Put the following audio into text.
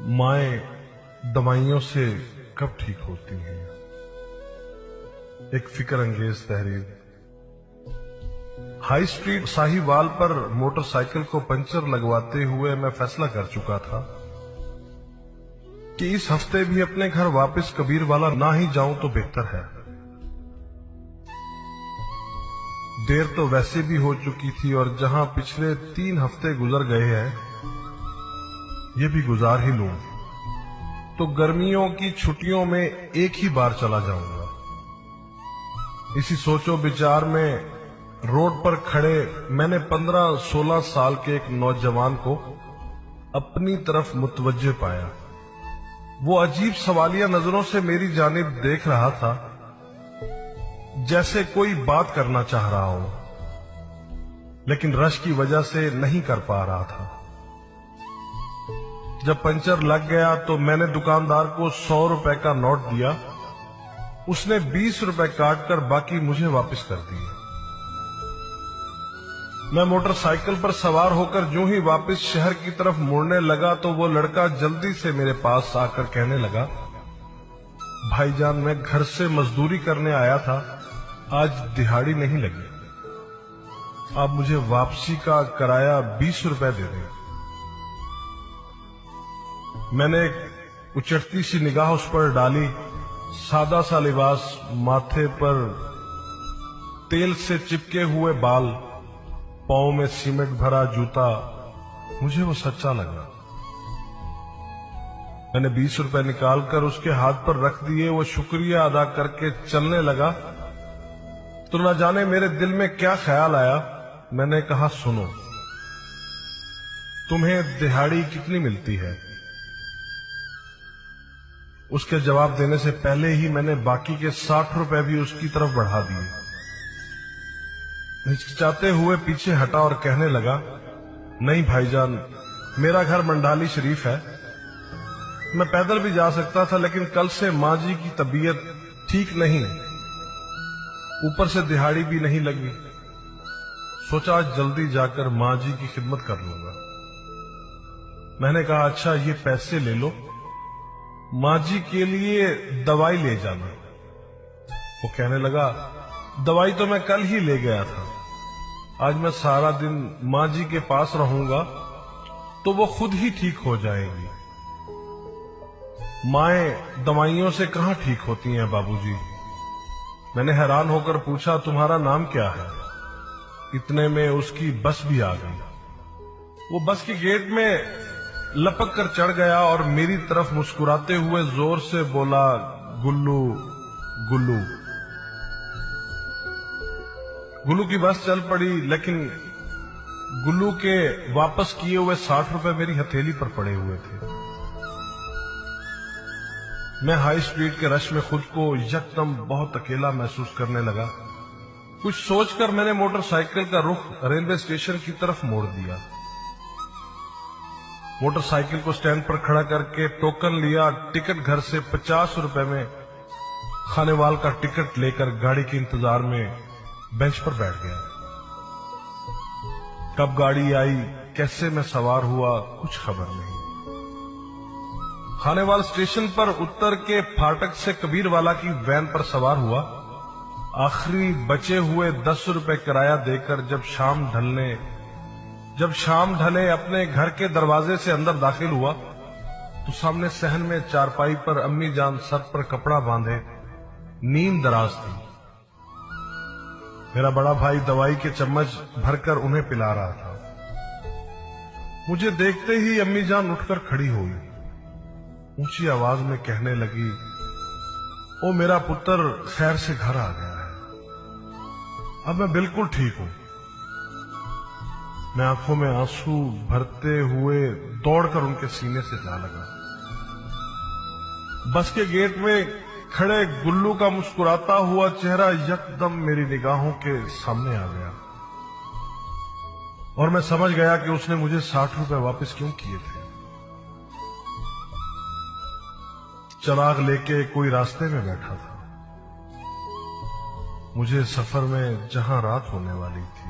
माएं दवाइयों से कब ठीक होती हैं। एक फिक्र अंगेज तहरीर। हाई स्ट्रीट साहिवाल पर मोटरसाइकिल को पंचर लगवाते हुए मैं फैसला कर चुका था कि इस हफ्ते भी अपने घर वापस कबीरवाला ना ही जाऊं तो बेहतर है। देर तो वैसे भी हो चुकी थी और जहां पिछले 3 हफ्ते गुजर गए हैं, ये भी गुजार ही लूं तो गर्मियों की छुट्टियों में एक ही बार चला जाऊंगा। इसी सोचो विचार में रोड पर खड़े मैंने 15-16 साल के एक नौजवान को अपनी तरफ मुतवज्जे पाया। वो अजीब सवालिया नजरों से मेरी जानिब देख रहा था, जैसे कोई बात करना चाह रहा हो, लेकिन रश की वजह से नहीं कर पा रहा था। जब पंचर लग गया तो मैंने दुकानदार को 100 रुपए का नोट दिया। उसने 20 रुपए काटकर बाकी मुझे वापस कर दिए। मैं मोटरसाइकिल पर सवार होकर जो ही वापस शहर की तरफ मुड़ने लगा तो वो लड़का जल्दी से मेरे पास आकर कहने लगा, भाईजान, मैं घर से मजदूरी करने आया था, आज दिहाड़ी नहीं लगी, आप मुझे वापसी का किराया 20 रुपए दे दें। मैंने एक उचटती सी निगाह उस पर डाली। सादा सा लिबास, माथे पर तेल से चिपके हुए बाल, पांव में सीमेंट भरा जूता, मुझे वो सच्चा लगा। मैंने 20 रुपए निकालकर उसके हाथ पर रख दिए। वो शुक्रिया अदा करके चलने लगा तो न जाने मेरे दिल में क्या ख्याल आया। मैंने कहा, सुनो, तुम्हें दिहाड़ी कितनी मिलती है? उसके जवाब देने से पहले ही मैंने बाकी के 60 रुपए भी उसकी तरफ बढ़ा दिए। हिचकिचाते हुए पीछे हटा और कहने लगा, नहीं भाईजान, मेरा घर मंडाली शरीफ है, मैं पैदल भी जा सकता था, लेकिन कल से माँ जी की तबीयत ठीक नहीं, ऊपर से दिहाड़ी भी नहीं लगी। सोचा आज जल्दी जाकर माँ जी की खिदमत कर लूंगा। मैंने कहा, अच्छा ये पैसे ले लो, माँ जी के लिए दवाई ले जाना। वो कहने लगा, दवाई तो मैं कल ही ले गया था, आज मैं सारा दिन माँ जी के पास रहूंगा तो वो खुद ही ठीक हो जाएंगी। माएं दवाइयों से कहां ठीक होती हैं बाबूजी? मैंने हैरान होकर पूछा, तुम्हारा नाम क्या है? इतने में उसकी बस भी आ गई। वो बस के गेट में लपक कर चढ़ गया और मेरी तरफ मुस्कुराते हुए जोर से बोला, गुल्लू गुल्लू। गुल्लू की बस चल पड़ी, लेकिन गुल्लू के वापस किए हुए 60 रुपए मेरी हथेली पर पड़े हुए थे। मैं हाई स्ट्रीट के रश में खुद को यकदम बहुत अकेला महसूस करने लगा। कुछ सोचकर मैंने मोटरसाइकिल का रुख रेलवे स्टेशन की तरफ मोड़ दिया। मोटरसाइकिल को स्टैंड पर खड़ा करके टोकन लिया। टिकट घर से 50 रुपए में खानेवाल का टिकट लेकर गाड़ी के इंतजार में बेंच पर बैठ गया। कब गाड़ी आई, कैसे मैं सवार हुआ, कुछ खबर नहीं। खानेवाल स्टेशन पर उतर के फाटक से कबीरवाला की वैन पर सवार हुआ। आखिरी बचे हुए 10 रुपए किराया देकर जब शाम ढले अपने घर के दरवाजे से अंदर दाखिल हुआ तो सामने सहन में चारपाई पर अम्मी जान सर पर कपड़ा बांधे नींद दराज थी। मेरा बड़ा भाई दवाई के चम्मच भरकर उन्हें पिला रहा था। मुझे देखते ही अम्मी जान उठकर खड़ी हुई, ऊंची आवाज में कहने लगी, ओ मेरा पुत्र खैर से घर आ गया है, अब मैं बिल्कुल ठीक हूं। मैं आंखों में आंसू भरते हुए दौड़कर उनके सीने से जा लगा। बस के गेट में खड़े गुल्लू का मुस्कुराता हुआ चेहरा यकदम मेरी निगाहों के सामने आ गया और मैं समझ गया कि उसने मुझे 60 रुपए वापस क्यों किए थे। चिराग लेके कोई रास्ते में बैठा था। मुझे सफर में जहां रात होने वाली थी